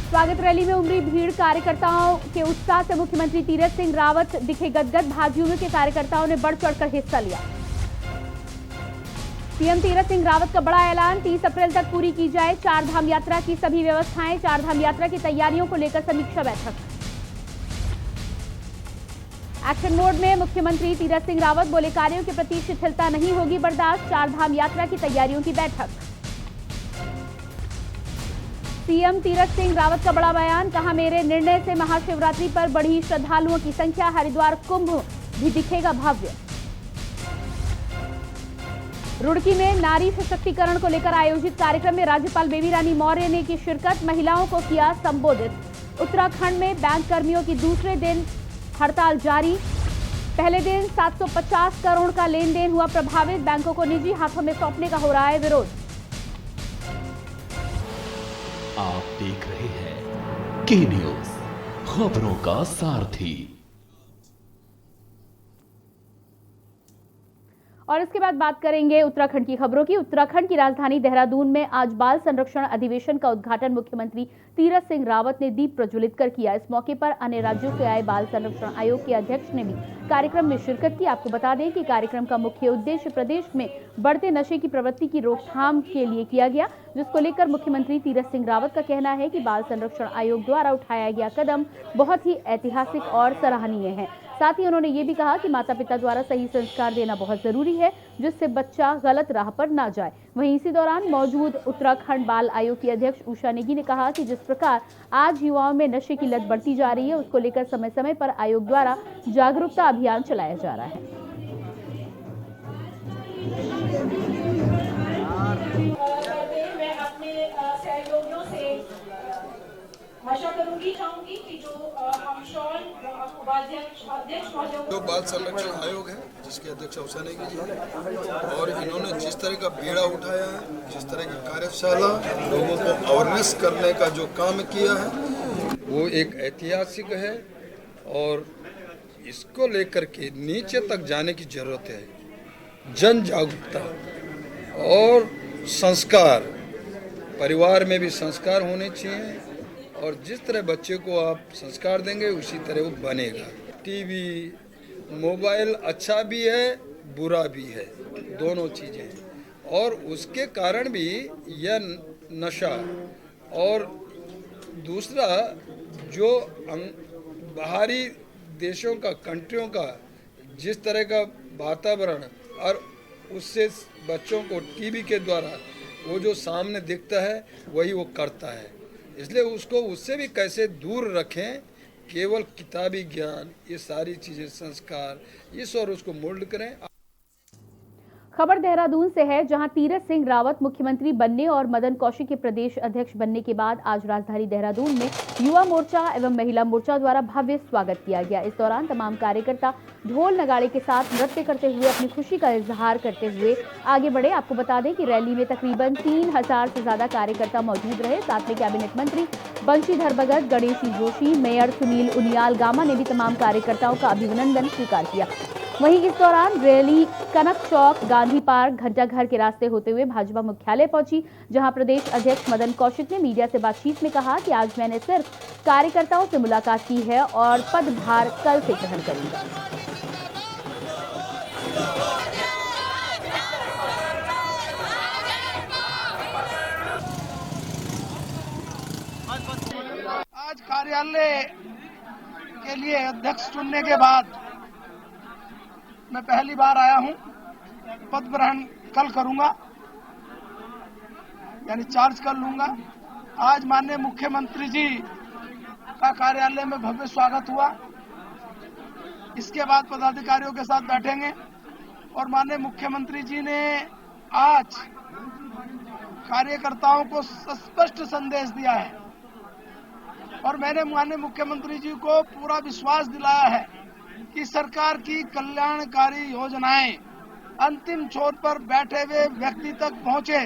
स्वागत रैली में उमड़ी भीड़, कार्यकर्ताओं के उत्साह से मुख्यमंत्री तीरथ सिंह रावत दिखे गदगद। भाजयुमो के कार्यकर्ताओं ने बढ़ चढ़कर हिस्सा लिया। सीएम तीरथ सिंह रावत का बड़ा ऐलान, 30 अप्रैल तक पूरी की जाए चार धाम यात्रा की सभी व्यवस्थाएं। चार धाम यात्रा की तैयारियों को लेकर समीक्षा बैठक। एक्शन मोड में मुख्यमंत्री तीरथ सिंह रावत बोले, कार्यों के प्रति शिथिलता नहीं होगी बर्दाश्त। चार धाम यात्रा की तैयारियों की बैठक। सीएम तीरथ सिंह रावत का बड़ा बयान, कहा मेरे निर्णय से महाशिवरात्रि पर बढ़ी श्रद्धालुओं की संख्या। हरिद्वार कुंभ भी दिखेगा भव्य। रुड़की में नारी सशक्तिकरण को लेकर आयोजित कार्यक्रम में राज्यपाल बेबी रानी मौर्य ने की शिरकत, महिलाओं को किया संबोधित। उत्तराखंड में बैंक कर्मियों की दूसरे दिन हड़ताल जारी। पहले दिन 750 करोड़ का लेन देन हुआ प्रभावित, बैंकों को निजी हाथों में सौंपने का हो रहा है विरोध। आप देख रहे हैं के न्यूज, खबरों का सारथी। और इसके बाद बात करेंगे उत्तराखंड की खबरों की। उत्तराखंड की राजधानी देहरादून में आज बाल संरक्षण अधिवेशन का उद्घाटन मुख्यमंत्री तीरथ सिंह रावत ने दीप प्रज्वलित कर किया। इस मौके पर अन्य राज्यों से आए बाल संरक्षण आयोग के अध्यक्ष ने भी कार्यक्रम में शिरकत की। आपको बता दें कि कार्यक्रम का मुख्य उद्देश्य प्रदेश में बढ़ते नशे की प्रवृत्ति की रोकथाम के लिए किया गया, जिसको लेकर मुख्यमंत्री तीरथ सिंह रावत का कहना है कि बाल संरक्षण आयोग द्वारा उठाया गया कदम बहुत ही ऐतिहासिक और सराहनीय है। साथ ही उन्होंने ये भी कहा कि माता पिता द्वारा सही संस्कार देना बहुत जरूरी है, जिससे बच्चा गलत राह पर ना जाए। वहीं इसी दौरान मौजूद उत्तराखंड बाल आयोग की अध्यक्ष उषा नेगी ने कहा कि जिस प्रकार आज युवाओं में नशे की लत बढ़ती जा रही है, उसको लेकर समय समय पर आयोग द्वारा जागरूकता अभियान चलाया जा रहा है। मैं अपने सहयोगियों से आशा करूंगी, चाहूंगी कि जो हम जो बाल संरक्षण आयोग है, जिसके अध्यक्ष उषा नेगी जी हैं, और इन्होंने जिस तरह का बीड़ा उठाया है, जिस तरह की कार्यशाला लोगों को अवेयरनेस करने का जो काम किया है, वो एक ऐतिहासिक है। और इसको लेकर के नीचे तक जाने की जरूरत है। जन जागरूकता और संस्कार, परिवार में भी संस्कार होने चाहिए, और जिस तरह बच्चे को आप संस्कार देंगे उसी तरह वो बनेगा। टीवी, मोबाइल अच्छा भी है, बुरा भी है, दोनों चीज़ें हैं। और उसके कारण भी यह नशा, और दूसरा जो बाहरी देशों का, कंट्रियों का जिस तरह का वातावरण, और उससे बच्चों को टीवी के द्वारा वो जो सामने दिखता है वही वो करता है। इसलिए उसको उससे भी कैसे दूर रखें, केवल किताबी ज्ञान, ये सारी चीज़ें, संस्कार, इस और उसको मोल्ड करें। खबर देहरादून से है, जहां तीरथ सिंह रावत मुख्यमंत्री बनने और मदन कौशिक के प्रदेश अध्यक्ष बनने के बाद आज राजधानी देहरादून में युवा मोर्चा एवं महिला मोर्चा द्वारा भव्य स्वागत किया गया। इस दौरान तमाम कार्यकर्ता ढोल नगाड़े के साथ नृत्य करते हुए अपनी खुशी का इजहार करते हुए आगे बढ़े। आपको बता दें कि रैली में तकरीबन 3000 से ज्यादा कार्यकर्ता मौजूद रहे। साथ में कैबिनेट मंत्री बंशीधर भगत, गणेश जोशी, मेयर सुनील उनियाल गामा ने भी तमाम कार्यकर्ताओं का अभिनंदन स्वीकार किया। वहीं इस दौरान रैली कनक चौक, गांधी पार्क, घंटाघर के रास्ते होते हुए भाजपा मुख्यालय पहुंची, जहां प्रदेश अध्यक्ष मदन कौशिक ने मीडिया से बातचीत में कहा कि आज मैंने सिर्फ कार्यकर्ताओं से मुलाकात की है और पदभार कल से ग्रहण करूंगा। आज कार्यालय के लिए अध्यक्ष चुनने के बाद मैं पहली बार आया हूं। पद ग्रहण कल करूंगा, यानी चार्ज कर लूंगा। आज माननीय मुख्यमंत्री जी का कार्यालय में भव्य स्वागत हुआ। इसके बाद पदाधिकारियों के साथ बैठेंगे, और माननीय मुख्यमंत्री जी ने आज कार्यकर्ताओं को स्पष्ट संदेश दिया है, और मैंने माननीय मुख्यमंत्री जी को पूरा विश्वास दिलाया है कि सरकार की कल्याणकारी योजनाएं अंतिम छोर पर बैठे हुए व्यक्ति तक पहुंचे,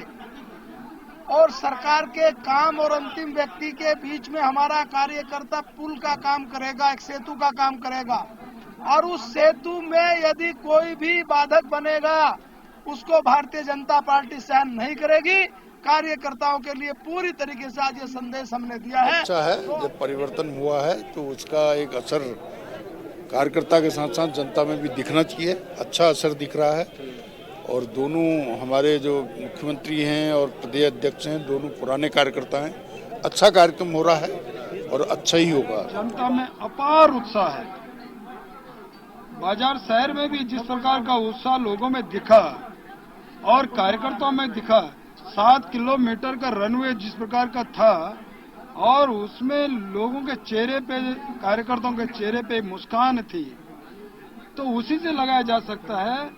और सरकार के काम और अंतिम व्यक्ति के बीच में हमारा कार्यकर्ता पुल का काम करेगा, एक सेतु का काम करेगा। और उस सेतु में यदि कोई भी बाधक बनेगा, उसको भारतीय जनता पार्टी सहन नहीं करेगी। कार्यकर्ताओं के लिए पूरी तरीके से आज ये संदेश हमने दिया है। अच्छा है, जब परिवर्तन हुआ है तो उसका एक असर कार्यकर्ता के साथ साथ जनता में भी दिखना चाहिए। अच्छा असर दिख रहा है और दोनों हमारे जो मुख्यमंत्री हैं और प्रदेश अध्यक्ष हैं, दोनों पुराने कार्यकर्ता हैं। अच्छा कार्यक्रम हो रहा है और अच्छा ही होगा। जनता में अपार उत्साह है। बाजार शहर में भी जिस प्रकार का उत्साह लोगों में दिखा और कार्यकर्ताओं में दिखा, 7 किलोमीटर का रनवे जिस प्रकार का था और उसमें लोगों के चेहरे पे, कार्यकर्ताओं के चेहरे पे मुस्कान थी, तो उसी से लगाया जा सकता है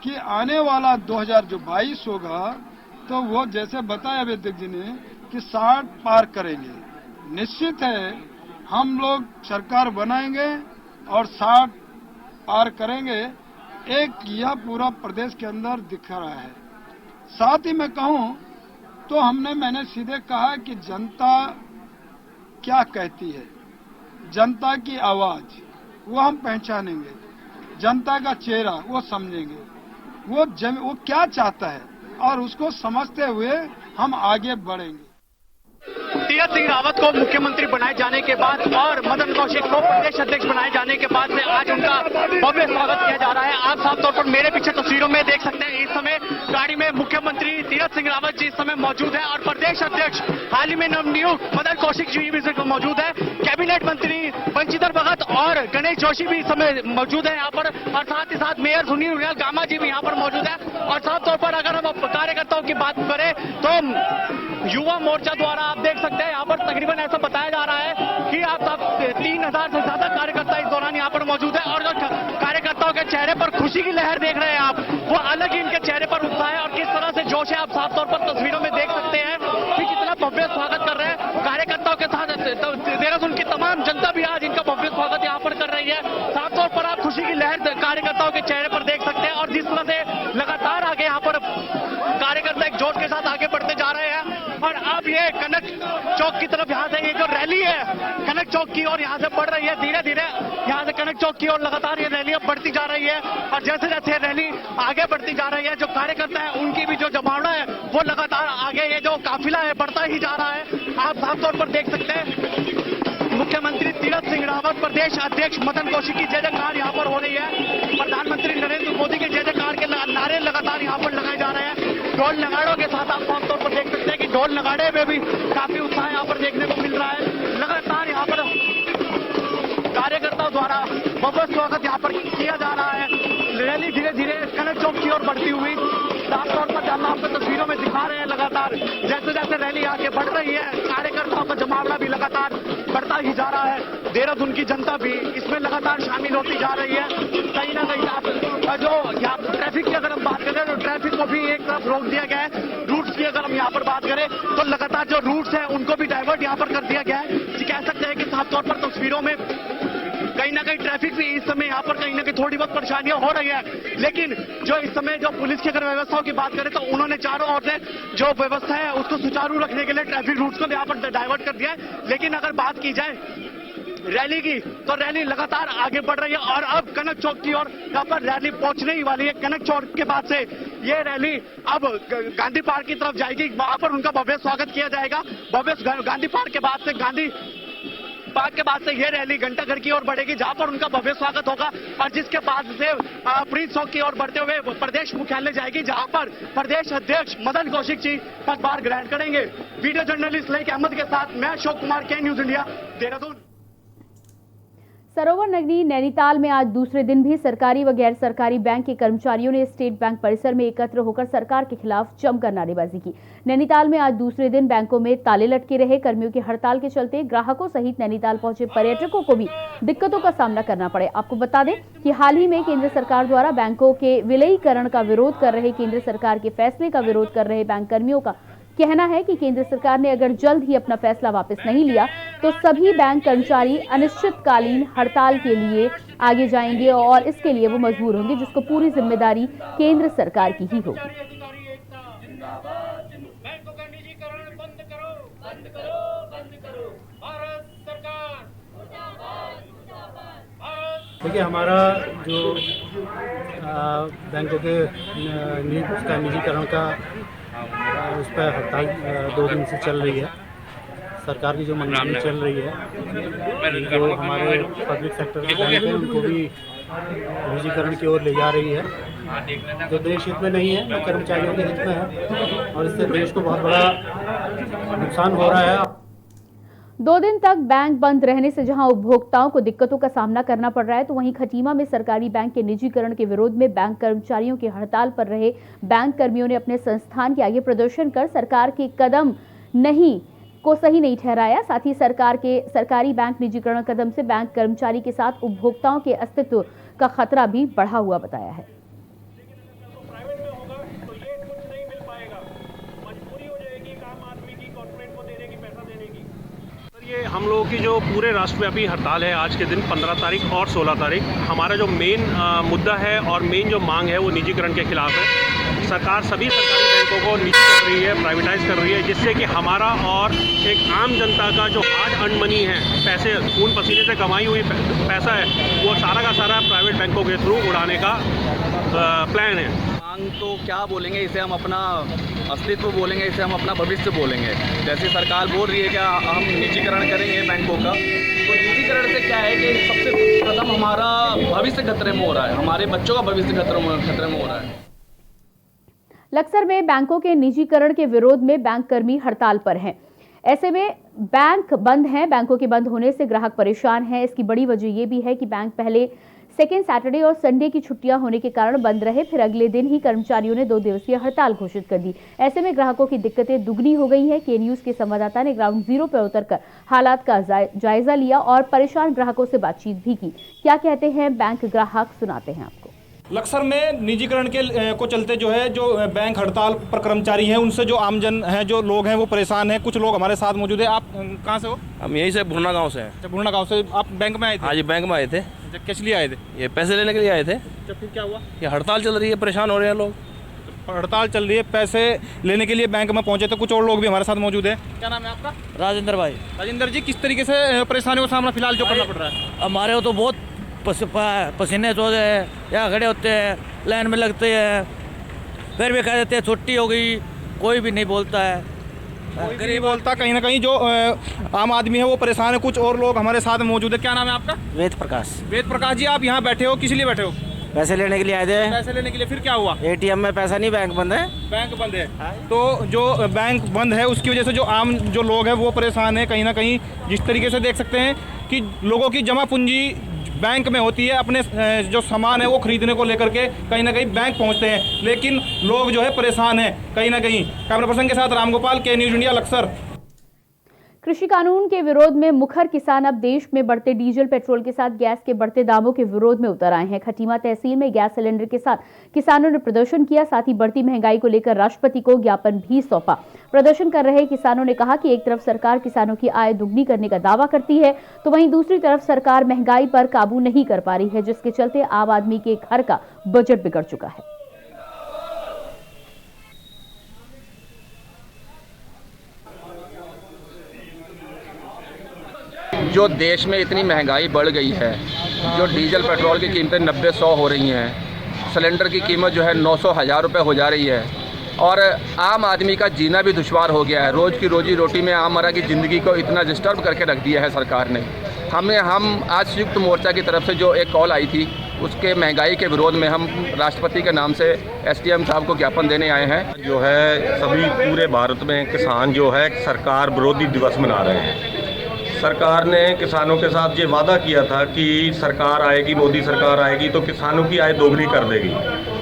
कि आने वाला 2022 होगा तो वो जैसे बताया अध्यक्ष जी ने कि 60 पार करेंगे। निश्चित है हम लोग सरकार बनाएंगे और 60 पार करेंगे। एक यह पूरा प्रदेश के अंदर दिख रहा है। साथ ही मैं कहूं तो मैंने सीधे कहा कि जनता क्या कहती है, जनता की आवाज वो हम पहचानेंगे, जनता का चेहरा वो समझेंगे, वो क्या चाहता है और उसको समझते हुए हम आगे बढ़ेंगे। तीरथ सिंह रावत को मुख्यमंत्री बनाए जाने के बाद और मदन कौशिक को प्रदेश अध्यक्ष बनाए जाने के बाद से आज उनका भव्य स्वागत किया जा रहा है। आप साफ तौर पर मेरे पीछे तस्वीरों में देख सकते हैं, इस समय गाड़ी में मुख्यमंत्री तीरथ सिंह रावत जी इस समय मौजूद है और प्रदेश अध्यक्ष हाल ही में नवनियुक्त मदन कौशिक जी भी मौजूद है। कैबिनेट मंत्री बंशीधर भगत और गणेश जोशी भी इस समय मौजूद है यहाँ पर और साथ ही साथ मेयर सुनील उनियाल गामा जी भी यहाँ पर मौजूद है। और साफ तौर पर अगर हम कार्यकर्ताओं की बात करें तो युवा मोर्चा द्वारा आप देख सकते हैं यहाँ पर तकरीबन ऐसा बताया जा रहा है कि आप 3000 से ज्यादा कार्यकर्ता इस दौरान यहाँ पर मौजूद है और जो कार्यकर्ताओं के चेहरे पर खुशी की लहर देख रहे हैं आप, वो अलग ही इनके चेहरे पर उत्साह है और किस तरह से जोश है आप साफ तौर पर तस्वीरों में देख सकते हैं कि कितना भव्य स्वागत कर रहे हैं कार्यकर्ताओं के साथ। देहरादून की तमाम जनता भी आज इनका भव्य स्वागत यहाँ पर कर रही है। साफ तौर पर आप खुशी की लहर कार्यकर्ताओं के चेहरे पर देख सकते हैं और जिस तरह से लगातार आगे यहाँ पर कार्यकर्ता एक जोश के साथ आगे बढ़ते जा रहे हैं। और अब ये कनक चौक की तरफ यहाँ से ये जो रैली है कनक चौक की और यहाँ से बढ़ रही है, धीरे धीरे यहाँ से कनक चौक की और लगातार ये रैली अब बढ़ती जा रही है। और जैसे जैसे रैली आगे बढ़ती जा रही है, जो कार्यकर्ता है उनकी भी जो जमावड़ा है वो लगातार आगे, ये जो काफिला है बढ़ता ही जा रहा है। आप साफ तौर पर देख सकते हैं मुख्यमंत्री तीरथ सिंह रावत, प्रदेश अध्यक्ष मदन कौशिक की जय जयकार यहाँ पर हो रही है। प्रधानमंत्री नरेंद्र मोदी के जय जयकार के नारे लगातार यहाँ पर लगाए जा रहे हैं। ढोल नगाड़ों के साथ आप साफ तौर पर देख सकते हैं कि ढोल नगाड़े में भी काफी उत्साह यहाँ पर देखने को मिल रहा है। लगातार यहाँ पर कार्यकर्ताओं द्वारा भव्य स्वागत यहाँ पर किया जा रहा है। रैली धीरे धीरे कनक चौक की ओर बढ़ती हुई साफ तौर पर हम आपको तस्वीरों में दिखा रहे हैं। लगातार जैसे जैसे रैली आगे बढ़ रही है, कार्यकर्ताओं का जमावड़ा भी लगातार बढ़ता ही जा रहा है। देहरादून की जनता भी इसमें लगातार शामिल होती जा रही है। कहीं ना कहीं जो यहाँ ट्रैफिक की अगर हम बात करें तो ट्रैफिक को भी एक तरफ रोक दिया गया है। रूट्स की अगर हम यहाँ पर बात करें तो लगातार जो रूट्स हैं उनको भी डाइवर्ट यहाँ पर कर दिया गया है। कह सकते हैं कि साफ तौर पर तस्वीरों में कहीं ना कहीं ट्रैफिक भी इस समय यहाँ पर कहीं ना कहीं थोड़ी बहुत परेशानियां हो रही है। लेकिन जो इस समय जो पुलिस की अगर व्यवस्थाओं की बात करें तो उन्होंने चारों ओर से जो व्यवस्था है उसको सुचारू रखने के लिए ट्रैफिक रूट्स को यहाँ पर डाइवर्ट कर दिया है। लेकिन अगर बात की जाए रैली की तो रैली लगातार आगे बढ़ रही है और अब कनक चौक की ओर यहाँ पर रैली पहुंचने ही वाली है। कनक चौक के बाद से ये रैली अब गांधी पार्क की तरफ जाएगी, वहां पर उनका भव्य स्वागत किया जाएगा। भव्य गांधी पार्क के बाद से ये रैली घंटाघर की ओर बढ़ेगी, जहां पर उनका भव्य स्वागत होगा और जिसके बाद से प्रिंस चौक की ओर बढ़ते हुए प्रदेश मुख्यालय जाएगी, जहां पर प्रदेश अध्यक्ष मदन कौशिक जी पदभार ग्रहण करेंगे। वीडियो जर्नलिस्ट लईक अहमद के साथ मैं अशोक कुमार, के न्यूज इंडिया, देहरादून। सरोवर नगरी नैनीताल में आज दूसरे दिन भी सरकारी व गैर सरकारी बैंक के कर्मचारियों ने स्टेट बैंक परिसर में एकत्र होकर सरकार के खिलाफ जमकर नारेबाजी की। नैनीताल में आज दूसरे दिन बैंकों में ताले लटके रहे। कर्मियों की हड़ताल के चलते ग्राहकों सहित नैनीताल पहुंचे पर्यटकों को भी दिक्कतों का सामना करना पड़े। आपको बता दें कि हाल ही में केंद्र सरकार द्वारा बैंकों के विलयीकरण का विरोध कर रहे, केंद्र सरकार के फैसले का विरोध कर रहे बैंक कर्मियों का कहना है कि केंद्र सरकार ने अगर जल्द ही अपना फैसला वापस नहीं लिया तो सभी बैंक कर्मचारी अनिश्चितकालीन हड़ताल के लिए आगे जाएंगे और इसके लिए वो मजबूर होंगे, जिसको पूरी जिम्मेदारी केंद्र सरकार की ही होगी। देखिए, हमारा जो बैंकों के निजीकरण का उस पर हड़ताल 2 दिन से चल रही है। सरकार की जो मंशा चल रही है, जो हमारे पब्लिक सेक्टर के बैंक हैं उनको भी निजीकरण की ओर ले जा रही है, जो देश हित में नहीं है, न कर्मचारियों के हित में है, और इससे देश को बहुत बड़ा नुकसान हो रहा है। 2 दिन तक बैंक बंद रहने से जहां उपभोक्ताओं को दिक्कतों का सामना करना पड़ रहा है, तो वहीं खटीमा में सरकारी बैंक के निजीकरण के विरोध में बैंक कर्मचारियों की हड़ताल पर रहे बैंक कर्मियों ने अपने संस्थान के आगे प्रदर्शन कर सरकार के कदम को सही नहीं ठहराया। साथ ही सरकारी बैंक निजीकरण कदम से बैंक कर्मचारी के साथ उपभोक्ताओं के अस्तित्व का खतरा भी बढ़ा हुआ बताया है। ये हम लोगों की जो पूरे राष्ट्रव्यापी हड़ताल है आज के दिन 15 तारीख और 16 तारीख, हमारा जो मेन मुद्दा है और मेन जो मांग है वो निजीकरण के खिलाफ है। सरकार सभी सरकारी बैंकों को निजी कर रही है, प्राइवेटाइज कर रही है, जिससे कि हमारा और एक आम जनता का जो हार्ड अर्न मनी है, पैसे खून पसीने से कमाई हुई पैसा है, वो सारा का सारा प्राइवेट बैंकों के थ्रू उड़ाने का प्लान है। मांग तो क्या बोलेंगे, इसे हम अपना अस्तित्व बोलेंगे, इसे हम अपना भविष्य बोलेंगे। जैसे सरकार बोल रही है कि हम निजीकरण करेंगे बैंकों का, तो निजीकरण से क्या है कि सबसे प्रथम हमारा भविष्य खतरे में हो रहा है, हमारे बच्चों का भविष्य खतरे में हो रहा है। लक्सर में बैंकों के निजीकरण के विरोध में बैंक कर्मी हड़ताल पर हैं। ऐसे में बैंक बंद हैं। बैंकों के बंद होने से ग्राहक परेशान हैं। इसकी बड़ी वजह यह भी है कि बैंक पहले सेकेंड सैटरडे और संडे की छुट्टियां होने के कारण बंद रहे, फिर अगले दिन ही कर्मचारियों ने 2 दिवसीय हड़ताल घोषित कर दी। ऐसे में ग्राहकों की दिक्कतें दुगनी हो गई हैं। के न्यूज के संवाददाता ने ग्राउंड जीरो पर उतरकर हालात का जायजा लिया और परेशान ग्राहकों से बातचीत भी की। क्या कहते हैं बैंक ग्राहक, सुनाते हैं आपको। लक्सर में निजीकरण को चलते जो है, जो बैंक हड़ताल पर कर्मचारी हैं, उनसे जो आमजन हैं, जो लोग हैं, वो परेशान हैं। कुछ लोग हमारे साथ मौजूद है। आप कहाँ से हो? हम यहीं से भुरना गांव से हैं। अच्छा, भुरना गांव से आप बैंक में आए थे? हाँ जी, बैंक में आए थे। किस लिए आए थे? ये पैसे लेने के लिए आए थे। अच्छा, फिर क्या हुआ? ये हड़ताल चल रही है, परेशान हो रहे हैं लोग। हड़ताल चल रही है, पैसे लेने के लिए बैंक में पहुंचे थे। कुछ और लोग भी हमारे साथ मौजूद है। क्या नाम है आपका? राजेंद्र भाई। राजेंद्र जी, किस तरीके से परेशानियों का सामना फिलहाल जो करना पड़ रहा है? हमारे को तो बहुत पसीने चोते हैं, यहाँ खड़े होते हैं, लाइन में लगते हैं, फिर भी कह देते हैं छुट्टी हो गई, कोई भी नहीं बोलता है। कोई नहीं बोलता। कहीं ना कहीं जो आम आदमी है वो परेशान है। कुछ और लोग हमारे साथ मौजूद है। क्या नाम है आपका? वेद प्रकाश। वेद प्रकाश जी, आप यहाँ बैठे हो, किस लिए बैठे हो? पैसे लेने के लिए आए थे। पैसे लेने के लिए, फिर क्या हुआ? ATM में पैसा नहीं, बैंक बंद है। बैंक बंद है। तो जो बैंक बंद है उसकी वजह से जो आम जो लोग हैं वो परेशान है। कहीं ना कहीं जिस तरीके से देख सकते हैं कि लोगों की जमा पूंजी बैंक में होती है, अपने जो सामान है वो खरीदने को लेकर के कहीं ना कहीं बैंक पहुंचते हैं, लेकिन लोग जो है परेशान हैं कहीं ना कहीं। कैमरा पर्सन के साथ रामगोपाल, के न्यूज इंडिया, लक्सर। कृषि कानून के विरोध में मुखर किसान अब देश में बढ़ते डीजल पेट्रोल के साथ गैस के बढ़ते दामों के विरोध में उतर आए हैं। खटीमा तहसील में गैस सिलेंडर के साथ किसानों ने प्रदर्शन किया। साथ ही बढ़ती महंगाई को लेकर राष्ट्रपति को ज्ञापन भी सौंपा। प्रदर्शन कर रहे किसानों ने कहा कि एक तरफ सरकार किसानों की आय दुगनी करने का दावा करती है, तो वहीं दूसरी तरफ सरकार महंगाई पर काबू नहीं कर पा रही है, जिसके चलते आम आदमी के घर का बजट बिगड़ चुका है। जो देश में इतनी महंगाई बढ़ गई है, जो डीजल पेट्रोल की कीमतें 90-100 हो रही हैं, सिलेंडर की कीमत जो है 900-1000 रुपये हो जा रही है, और आम आदमी का जीना भी दुश्वार हो गया है। रोज़ की रोजी रोटी में आममर्रा की ज़िंदगी को इतना डिस्टर्ब करके रख दिया है सरकार ने। हम आज संयुक्त मोर्चा की तरफ से जो एक कॉल आई थी, उसके महंगाई के विरोध में हम राष्ट्रपति के नाम से SDM साहब को ज्ञापन देने आए हैं। जो है सभी पूरे भारत में किसान जो है सरकार विरोधी दिवस मना रहे हैं। सरकार ने किसानों के साथ ये वादा किया था कि सरकार आएगी, मोदी सरकार आएगी तो किसानों की आय दोगुनी कर देगी,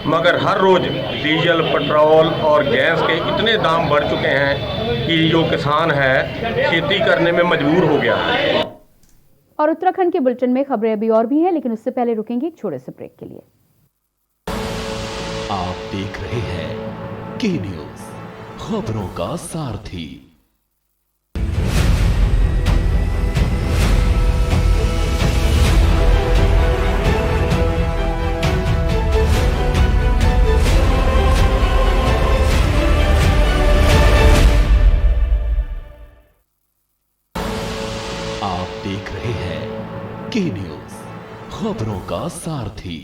मगर हर रोज़ डीजल, पेट्रोल और गैस के इतने दाम बढ़ चुके हैं कि जो किसान है खेती करने में मजबूर हो गया है। और उत्तराखंड के बुलेटिन में खबरें अभी और भी हैं, लेकिन उससे पहले रुकेंगे एक छोटे से ब्रेक के लिए। आप देख रहे हैं के न्यूज, खबरों का सारथी। आप देख रहे हैं के न्यूज, खबरों का सारथी।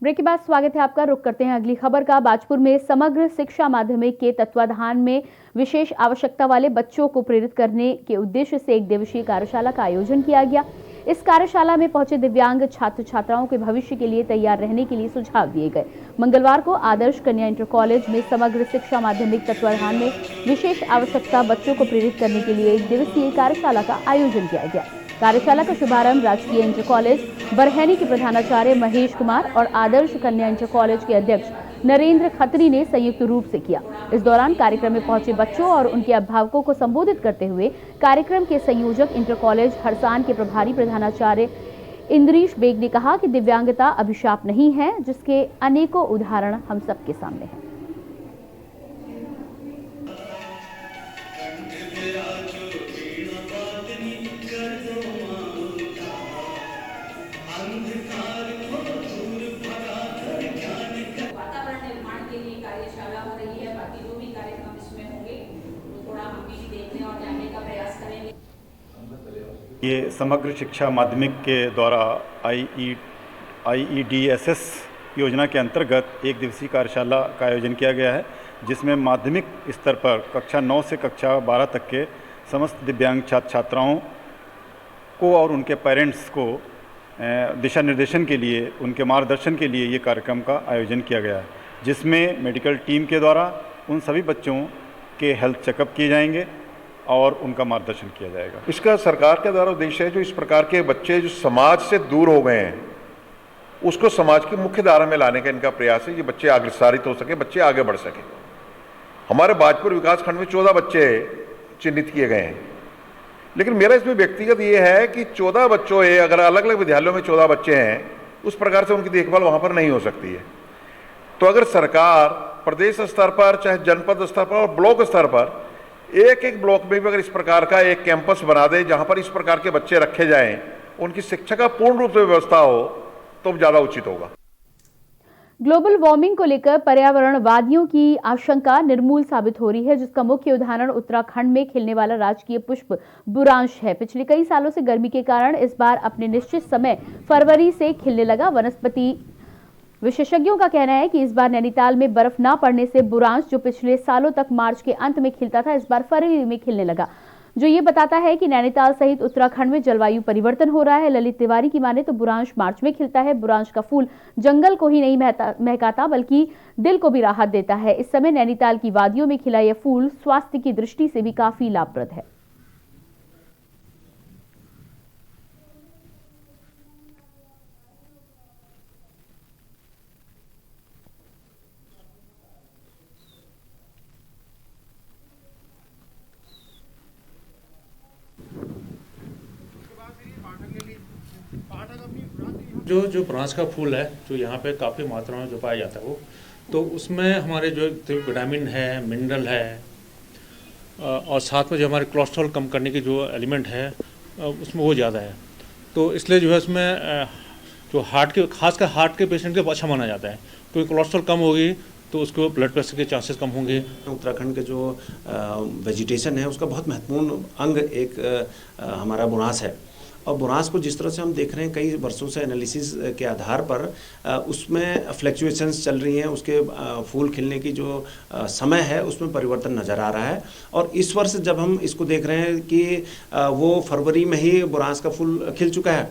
ब्रेक के बाद स्वागत है आपका। रुक करते हैं अगली खबर का। बाजपुर में समग्र शिक्षा माध्यमिक के तत्वाधान में विशेष आवश्यकता वाले बच्चों को प्रेरित करने के उद्देश्य से एक दिवसीय कार्यशाला का आयोजन किया गया। इस कार्यशाला में पहुंचे दिव्यांग छात्र छात्राओं के भविष्य के लिए तैयार रहने के लिए सुझाव दिए गए। मंगलवार को आदर्श कन्या इंटर कॉलेज में समग्र शिक्षा माध्यमिक तत्वाधान में विशेष आवश्यकता बच्चों को प्रेरित करने के लिए एक दिवसीय कार्यशाला का आयोजन किया गया। कार्यशाला का शुभारंभ राजकीय इंटर कॉलेज बरहैनी के प्रधानाचार्य महेश कुमार और आदर्श कन्या इंटर कॉलेज के अध्यक्ष नरेंद्र खत्री ने संयुक्त रूप से किया। इस दौरान कार्यक्रम में पहुंचे बच्चों और उनके अभिभावकों को संबोधित करते हुए कार्यक्रम के संयोजक इंटर कॉलेज हरसान के प्रभारी प्रधानाचार्य इंद्रीश बेग ने कहा कि दिव्यांगता अभिशाप नहीं है, जिसके अनेकों उदाहरण हम सबके सामने हैं। ये समग्र शिक्षा माध्यमिक के द्वारा IEDSS योजना के अंतर्गत एक दिवसीय कार्यशाला का आयोजन किया गया है, जिसमें माध्यमिक स्तर पर कक्षा 9 से कक्षा 12 तक के समस्त दिव्यांग छात्र छात्राओं को और उनके पेरेंट्स को दिशा निर्देशन के लिए, उनके मार्गदर्शन के लिए ये कार्यक्रम का आयोजन किया गया है, जिसमें मेडिकल टीम के द्वारा उन सभी बच्चों के हेल्थ चेकअप किए जाएंगे और उनका मार्गदर्शन किया जाएगा। इसका सरकार के द्वारा उद्देश्य है जो इस प्रकार के बच्चे जो समाज से दूर हो गए हैं उसको समाज की मुख्य धारा में लाने का इनका प्रयास है। ये बच्चे अग्रसारित हो सके, बच्चे आगे बढ़ सके। हमारे बाजपुर विकास खंड में 14 बच्चे चिन्हित किए गए हैं, लेकिन मेरा इसमें व्यक्तिगत ये है कि 14 बच्चों अगर अलग अलग विद्यालयों में 14 बच्चे हैं, उस प्रकार से उनकी देखभाल वहां पर नहीं हो सकती है। तो अगर सरकार प्रदेश स्तर पर, चाहे जनपद स्तर पर और ब्लॉक स्तर पर एक एक ब्लॉक में भी अगर इस प्रकार का एक कैंपस बना दे जहां पर इस प्रकार के बच्चे रखे जाएं, उनकी शिक्षा का पूर्ण रूप से व्यवस्था हो, तो ज्यादा उचित होगा। ग्लोबल वार्मिंग को लेकर पर्यावरणवादियों की आशंका निर्मूल साबित हो रही है, जिसका मुख्य उदाहरण उत्तराखंड में खिलने वाला राजकीय पुष्प बुरांश है। पिछले कई सालों से गर्मी के कारण इस बार अपने निश्चित समय फरवरी से खिलने लगा। वनस्पति विशेषज्ञों का कहना है कि इस बार नैनीताल में बर्फ न पड़ने से बुरांश, जो पिछले सालों तक मार्च के अंत में खिलता था, इस बार फरवरी में खिलने लगा, जो ये बताता है कि नैनीताल सहित उत्तराखंड में जलवायु परिवर्तन हो रहा है। ललित तिवारी की माने तो बुरांश मार्च में खिलता है। बुरांश का फूल जंगल को ही नहीं महकाता बल्कि दिल को भी राहत देता है। इस समय नैनीताल की वादियों में खिला यह फूल स्वास्थ्य की दृष्टि से भी काफी लाभप्रद है। जो बुरांश का फूल है, जो यहाँ पे काफ़ी मात्रा में जो पाया जाता है वो, तो उसमें हमारे जो विटामिन है, मिनरल है और साथ में जो हमारे कोलेस्ट्रॉल कम करने की जो एलिमेंट है उसमें वो ज़्यादा है। तो इसलिए जो है उसमें जो हार्ट के, खासकर हार्ट के पेशेंट के अच्छा माना जाता है, क्योंकि कोलेस्ट्रॉल कम होगी तो उसको ब्लड प्रेशर के चांसेस कम होंगे। उत्तराखंड के जो वेजिटेशन है उसका बहुत महत्वपूर्ण अंग एक हमारा बुरांश है, और बुरांश को जिस तरह से हम देख रहे हैं कई वर्षों से एनालिसिस के आधार पर उसमें फ्लक्चुएशंस चल रही हैं, उसके फूल खिलने की जो समय है उसमें परिवर्तन नज़र आ रहा है। और इस वर्ष जब हम इसको देख रहे हैं कि वो फरवरी में ही बुरांश का फूल खिल चुका है।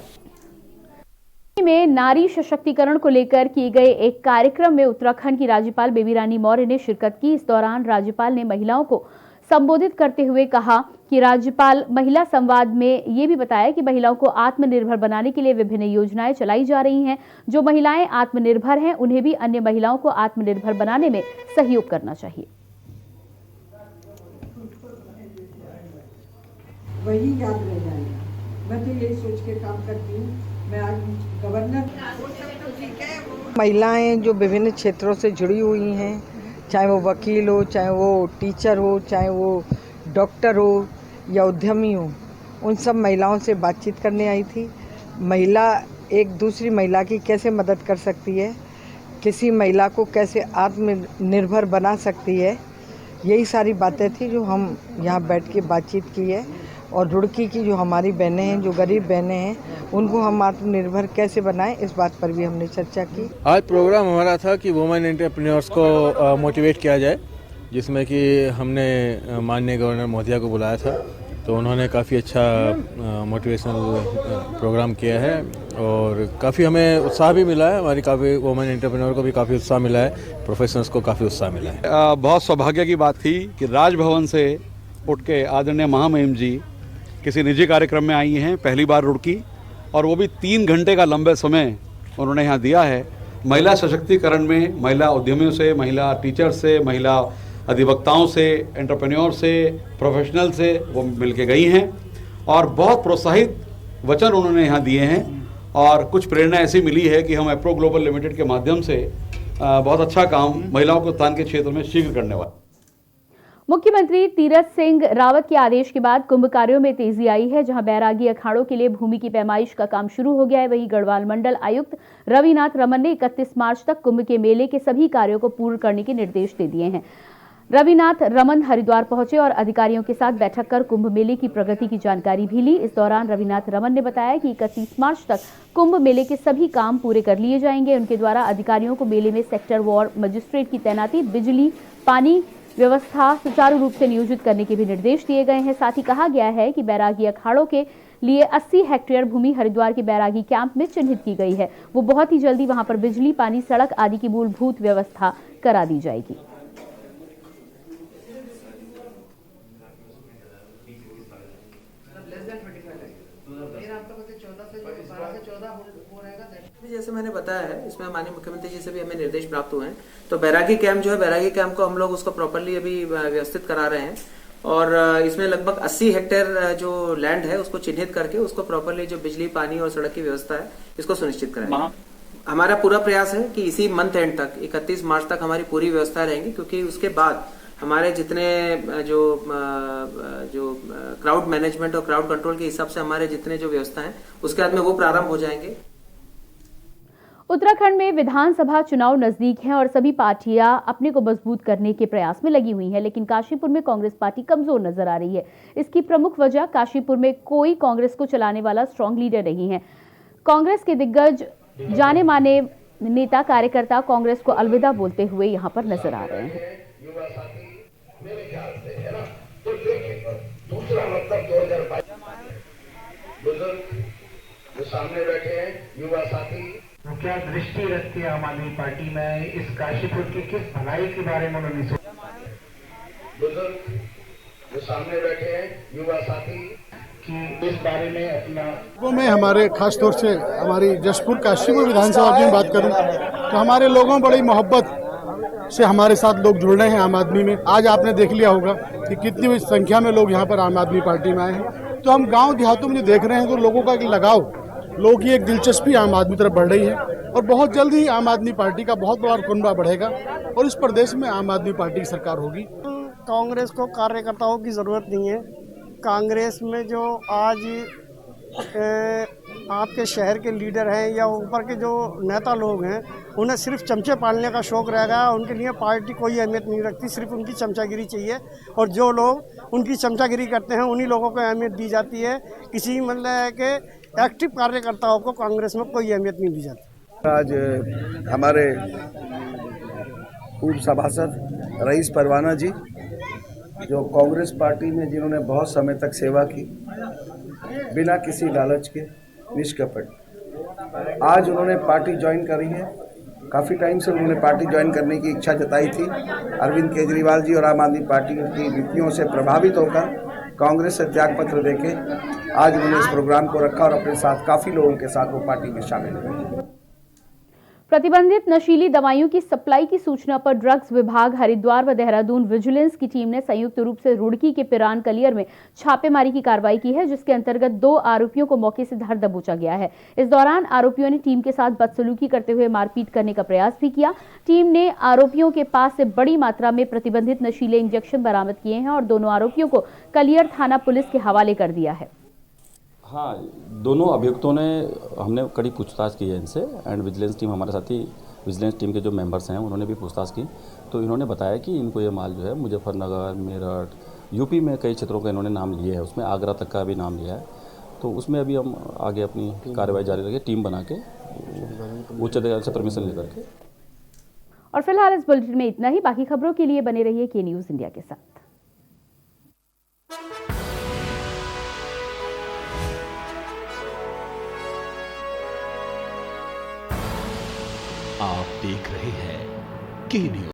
में नारी सशक्तिकरण को लेकर किए गए एक कार्यक्रम में उत्तराखंड की राज्यपाल बेबी रानी मौर्य ने शिरकत की। इस दौरान राज्यपाल ने महिलाओं को संबोधित करते हुए कहा कि राज्यपाल महिला संवाद में ये भी बताया कि महिलाओं को आत्मनिर्भर बनाने के लिए विभिन्न योजनाएं चलाई जा रही हैं। जो महिलाएं आत्मनिर्भर हैं उन्हें भी अन्य महिलाओं को आत्मनिर्भर बनाने में सहयोग करना चाहिए। वही याद रह जाएगा। मैं तो यही सोच के काम करती हूँ। मैं आज गवर्नर, महिलाएं जो विभिन्न क्षेत्रों से जुड़ी हुई हैं, चाहे वो वकील हो, चाहे वो टीचर हो, चाहे वो डॉक्टर हो या उद्यमी हो, उन सब महिलाओं से बातचीत करने आई थी। महिला एक दूसरी महिला की कैसे मदद कर सकती है, किसी महिला को कैसे आत्मनिर्भर बना सकती है, यही सारी बातें थी जो हम यहाँ बैठ के बातचीत की है। और रुड़की की जो हमारी बहनें हैं, जो गरीब बहनें हैं, उनको हम आत्मनिर्भर कैसे बनाएं, इस बात पर भी हमने चर्चा की। आज प्रोग्राम हमारा था कि वुमेन एंटरप्रेन्योर्स को मोटिवेट किया जाए, जिसमें कि हमने माननीय गवर्नर महोदया को बुलाया था, तो उन्होंने काफ़ी अच्छा मोटिवेशनल प्रोग्राम किया है और काफ़ी हमें उत्साह भी मिला है। हमारी काफ़ी वुमेन एंटरप्रेन्योर को भी काफ़ी उत्साह मिला है, प्रोफेशनल्स को काफ़ी उत्साह मिला है। बहुत सौभाग्य की बात थी कि राजभवन से उठ के आदरणीय महामहिम जी किसी निजी कार्यक्रम में आई हैं, पहली बार रुड़की, और वो भी 3 घंटे का लंबे समय उन्होंने यहाँ दिया है। महिला सशक्तिकरण में महिला उद्यमियों से, महिला टीचर से, महिला अधिवक्ताओं से, एंटरप्रेन्योर से, प्रोफेशनल से वो मिल के गई हैं और बहुत प्रोत्साहित वचन उन्होंने यहाँ दिए हैं और कुछ प्रेरणा ऐसी मिली है कि हम एप्रो ग्लोबल लिमिटेड के माध्यम से बहुत अच्छा काम महिलाओं के उत्थान के क्षेत्र में शीघ्र करने वाले। मुख्यमंत्री तीरथ सिंह रावत के आदेश के बाद कुंभ कार्यों में तेजी आई है। जहां बैरागी अखाड़ों के लिए भूमि की पैमाइश का काम शुरू हो गया है, वहीं गढ़वाल मंडल आयुक्त रविनाथ रमन ने 31 मार्च तक कुंभ के मेले के सभी कार्यों को पूर्ण करने के निर्देश दे दिए हैं। रविनाथ रमन हरिद्वार पहुंचे और अधिकारियों के साथ बैठक कर कुंभ मेले की प्रगति की जानकारी भी ली। इस दौरान रविनाथ रमन ने बताया कि 31 मार्च तक कुंभ मेले के सभी काम पूरे कर लिए जाएंगे। उनके द्वारा अधिकारियों को मेले में सेक्टर वार मजिस्ट्रेट की तैनाती, बिजली, पानी व्यवस्था सुचारू रूप से नियोजित करने के भी निर्देश दिए गए हैं। साथ ही कहा गया है कि बैरागी अखाड़ों के लिए 80 हेक्टेयर भूमि हरिद्वार के बैरागी कैंप में चिन्हित की गई है। वो बहुत ही जल्दी वहां पर बिजली, पानी, सड़क आदि की मूलभूत व्यवस्था करा दी जाएगी। जैसे मैंने बताया है, इसमें माननीय मुख्यमंत्री जी से भी हमें निर्देश प्राप्त हुए हैं। तो बैरागी कैंप जो है, बैरागी कैंप को हम लोग उसको प्रॉपर्ली अभी व्यवस्थित करा रहे हैं और इसमें लगभग 80 हेक्टेयर जो लैंड है उसको चिन्हित करके उसको प्रॉपर्ली जो बिजली, पानी और सड़क की व्यवस्था है इसको सुनिश्चित कराएंगे। हमारा पूरा प्रयास है कि इसी मंथ एंड तक 31 मार्च तक हमारी पूरी व्यवस्था रहेंगी, क्योंकि उसके बाद हमारे जितने जो क्राउड मैनेजमेंट और क्राउड कंट्रोल के हिसाब से हमारे जितने जो व्यवस्था है उसके बाद में वो प्रारंभ हो जाएंगे। उत्तराखंड में विधानसभा चुनाव नजदीक हैं और सभी पार्टियां अपने को मजबूत करने के प्रयास में लगी हुई हैं, लेकिन काशीपुर में कांग्रेस पार्टी कमजोर नजर आ रही है। इसकी प्रमुख वजह काशीपुर में कोई कांग्रेस को चलाने वाला स्ट्रांग लीडर नहीं है। कांग्रेस के दिग्गज जाने माने नेता कार्यकर्ता कांग्रेस को अलविदा बोलते हुए यहां पर नजर आ रहे हैं। जो सामने बैठे हैं युवा साथी, तो क्या दृष्टि रखती है आम आदमी पार्टी में इस काशीपुर की किस भलाई के बारे में उन्होंने सोचा? बुजुर्ग जो सामने बैठे हैं युवा साथी कि इस बारे में अपना मैं हमारे खास तौर से हमारी जसपुर काशीपुर विधानसभा की बात करूं तो हमारे लोगों बड़ी मोहब्बत से हमारे साथ लोग जुड़ रहे हैं आम आदमी में। आज आपने देख लिया होगा कि कितनी संख्या में लोग यहाँ पर आम आदमी पार्टी में आए हैं। तो हम गांव देहातों में जो देख रहे हैं तो लोगों का एक लगाव, लोगों की एक दिलचस्पी आम आदमी तरफ बढ़ रही है और बहुत जल्द ही आम आदमी पार्टी का बहुत बड़ा कुनबा बढ़ेगा और इस प्रदेश में आम आदमी पार्टी की सरकार होगी। कांग्रेस को कार्यकर्ताओं की ज़रूरत नहीं है। कांग्रेस में जो आज आपके शहर के लीडर हैं या ऊपर के जो नेता लोग हैं, उन्हें सिर्फ चमचे पालने का शौक़ रहेगा। उनके लिए पार्टी कोई अहमियत नहीं रखती, सिर्फ उनकी चमचागिरी चाहिए और जो लोग उनकी चमचागिरी करते हैं उन्हीं लोगों को अहमियत दी जाती है। किसी मतलब के एक्टिव कार्यकर्ताओं को कांग्रेस में कोई अहमियत नहीं दी जाती। आज हमारे पूर्व सभासद रईस परवाना जी, जो कांग्रेस पार्टी में जिन्होंने बहुत समय तक सेवा की बिना किसी लालच के, निष्कपट, आज उन्होंने पार्टी ज्वाइन करी है। काफ़ी टाइम से उन्होंने पार्टी ज्वाइन करने की इच्छा जताई थी। अरविंद केजरीवाल जी और आम आदमी पार्टी की नीतियों से प्रभावित होकर कांग्रेस से त्यागपत्र देके आज उन्होंने इस प्रोग्राम को रखा और अपने साथ काफ़ी लोगों के साथ वो पार्टी में शामिल हुए। प्रतिबंधित नशीली दवाइयों की सप्लाई की सूचना पर ड्रग्स विभाग, हरिद्वार व देहरादून विजिलेंस की टीम ने संयुक्त रूप से रुड़की के पिरान कलियर में छापेमारी की कार्रवाई की है, जिसके अंतर्गत 2 आरोपियों को मौके से धर दबोचा गया है। इस दौरान आरोपियों ने टीम के साथ बदसलूकी करते हुए मारपीट करने का प्रयास भी किया। टीम ने आरोपियों के पास से बड़ी मात्रा में प्रतिबंधित नशीले इंजेक्शन बरामद किए हैं और दोनों आरोपियों को कलियर थाना पुलिस के हवाले कर दिया है। हाँ, दोनों अभियुक्तों ने हमने कड़ी पूछताछ की है इनसे एंड विजिलेंस टीम, हमारे साथी विजिलेंस टीम के जो मेंबर्स हैं उन्होंने भी पूछताछ की। तो इन्होंने बताया कि इनको ये माल जो है मुजफ्फरनगर, मेरठ यूपी में कई क्षेत्रों का इन्होंने नाम लिए है, उसमें आगरा तक का भी नाम लिया है। तो उसमें अभी हम आगे अपनी कार्रवाई जारी रखें, टीम बना के उच्च अधिकारी से परमिशन लेकर के। और फिलहाल इस बुलेटिन में इतना ही। बाकी खबरों के लिए बने रहिए के न्यूज़ इंडिया के साथ। आप देख रहे हैं के न्यूज़।